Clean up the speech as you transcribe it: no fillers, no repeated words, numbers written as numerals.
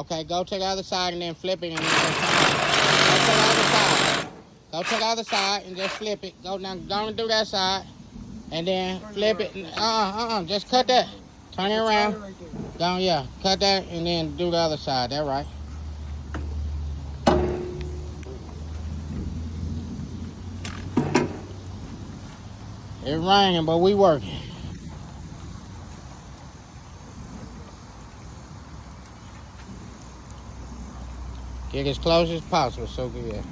Okay, go to the other side and then flip it and then go to the other side. Go to the other side and just flip it. Go now, go and do that side. And then flip it. Just cut that. Turn it around. Go, yeah. Cut that and then do the other side. That right. It's raining, but we working. Get as close as possible, so good.